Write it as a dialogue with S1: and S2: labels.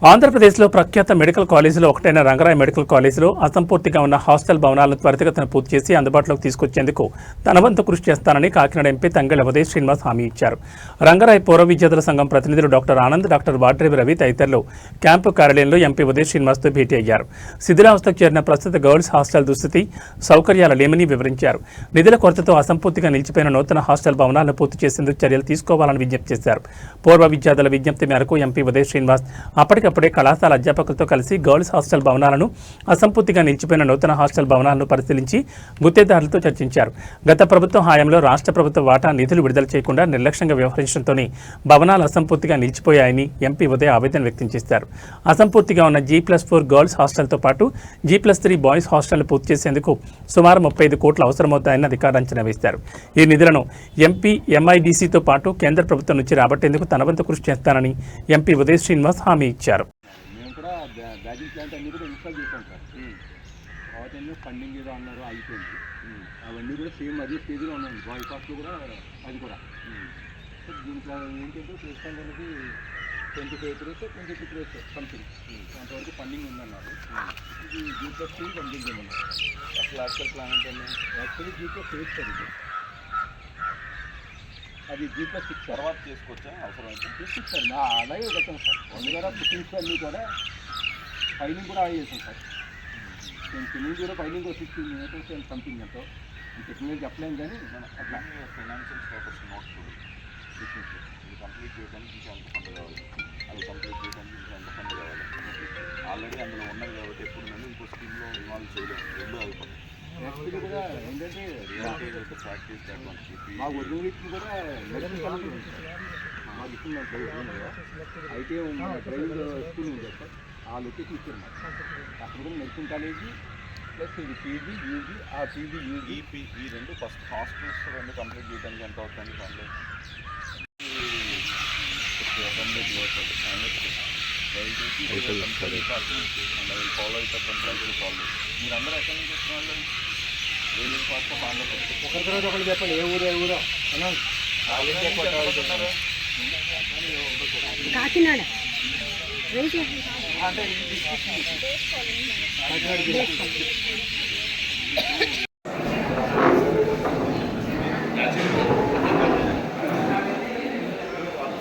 S1: ఆంధ్రప్రదేశ్లో ప్రఖ్యాత మెడికల్ కాలేజీలో ఒకటైన రంగరాయ్ మెడికల్ కాలేజీలో అసంపూర్తిగా ఉన్న హాస్టల్ భవనాలను త్వరితగతిన పూర్తి చేసి అందుబాటులోకి తీసుకొచ్చేందుకు తన వంతు కృషి చేస్తానని కాకినాడ ఎంపీ తంగెళ్ల ఉదయ్ శ్రీనివాస్ హామీ ఇచ్చారు. రంగరాయ్ పూర్వ విద్యార్థుల సంఘం ప్రతినిధులు డాక్టర్ ఆనంద్, డాక్టర్ వాడ్రేవి రవి తదితరులు క్యాంపు కార్యాలయంలో ఎంపీ ఉదయ్ శ్రీనివాస్తో భేటీ అయ్యారు. శిథిలావస్థకు చేరిన ప్రస్తుత గర్ల్స్ హాస్టల్ దుస్థితి, సౌకర్యాలు లేమని వివరించారు. నిధుల కొరతతో అసంపూర్తిగా నిలిచిపోయిన నూతన హాస్టల్ భవనాలను పూర్తి చేసేందుకు చర్యలు తీసుకోవాలని విజ్ఞప్తి చేశారు. పూర్వ విద్యార్థుల విజ్ఞప్తి మేరకు ఎంపీ ఉదయ్ శ్రీనివాస్ అప్పటికప్పుడే కళాశాల అధ్యాపకులతో కలిసి గర్ల్స్ హాస్టల్ భవనాలను, అసంపూర్తిగా నిలిచిపోయిన నూతన హాస్టల్ భవనాలను పరిశీలించి గుత్తేదారులతో చర్చించారు. గత ప్రభుత్వం హయాంలో రాష్ట్ర ప్రభుత్వ వాటా నిధులు విడుదల చేయకుండా నిర్లక్ష్యంగా వ్యవహరించడంతోనే భవనాలు అసంపూర్తిగా నిలిచిపోయాయని ఎంపీ ఉదయ్ ఆవేదన వ్యక్తం చేశారు. అసంపూర్తిగా ఉన్న G+4 గర్ల్స్ హాస్టల్తో పాటు G+3 బాయ్స్ హాస్టల్ పూర్తి చేసేందుకు సుమారు 35 కోట్లు అవసరమవుతాయని అధికారులు అంచనా వేశారు. ఈ నిధులను ఎంపీ MIDCతో పాటు కేంద్ర ప్రభుత్వం నుంచి రాబట్టేందుకు తన వంతు కృషి చేస్తానని ఎంపీ ఉదయ్ శ్రీనివాస్ హామీ ఇచ్చారు.
S2: బ్యాగింగ్ ప్లాంట్ అన్నీ కూడా ఇన్స్టాల్ చేశాం సార్. అవన్నీ ఫండింగ్ ఏదో అన్నారు, అయిపోయింది. అవన్నీ కూడా సేమ్ అదే స్టేజ్లో ఉన్నాయి. బాయ్ పాస్లో కూడా అది కూడా దీంట్లో ఏంటంటే ప్రస్తుతానికి 25 crores 22 crores సంథింగ్ అంతవరకు ఫండింగ్ ఉందన్నారు. ఇది G+3 ఫండింగ్ ఏమన్నారు. అసలు యాక్చువల్ ప్లాన్ ఏంటంటే యాక్చువల్లీ G+8 సార్. ఇది అది G+6 తర్వాత చేసుకోవచ్చా అవసరం అయితే తీసుకొచ్చు సార్. నా అలాగే పెట్టాం సార్. వన్ కూడా ఫిట్టింగ్స్ అన్నీ కూడా ఫైలింగ్ కూడా చేసాం సార్. నేను ఫిల్లింగ్ కూడా ఫైలింగ్ కూడా 16 minutes సంథింగ్ ఎంతో టెక్నాలజీ చెప్పలేము కానీ అట్లా ఫైనాన్షియల్ స్టేటస్ నోట్ ఇది కంప్లీట్ చేయడానికి ఇంకా ఎంత ఫండ్ కావాలి, అది కంప్లీట్ చేయడానికి ఇంకా ఎంత ఫండ్ కావాలి. ఆల్రెడీ అందులో ఉన్నది కాబట్టి ఎప్పుడు నన్ను ఇంకో స్కీమ్లో ఇన్వాల్వ్ చేయలేము. రెండు అయిపోతుంది. నెక్స్ట్ కూడా ఏంటంటే ప్రాక్టీస్ మా ఒరిజినల్ కూడా మాకు ఇచ్చిన అయితే ప్రైవేట్ స్కూల్ ఉంది సార్. ఆ లొకేషన్ ఇచ్చారు మాకు. అక్కడ కూడా మెడిసిన్ కాలేజీ ప్లస్ ఇది పీజీ, యూజీ, ఆ పీజీ, యూజీ, ఈ రెండు ఫస్ట్ హాస్టల్స్ రెండు కంప్లీట్ చేయడానికి ఎంత అవుతుంది ఫండ్? ఫాలో అవుతారు. మీరందరూ ఎక్కడి నుంచి వస్తున్నారు? ఒకరి తర్వాత ఒకరు చెప్పండి. ఏ ఊరో
S3: కాకినాడ
S2: అంటే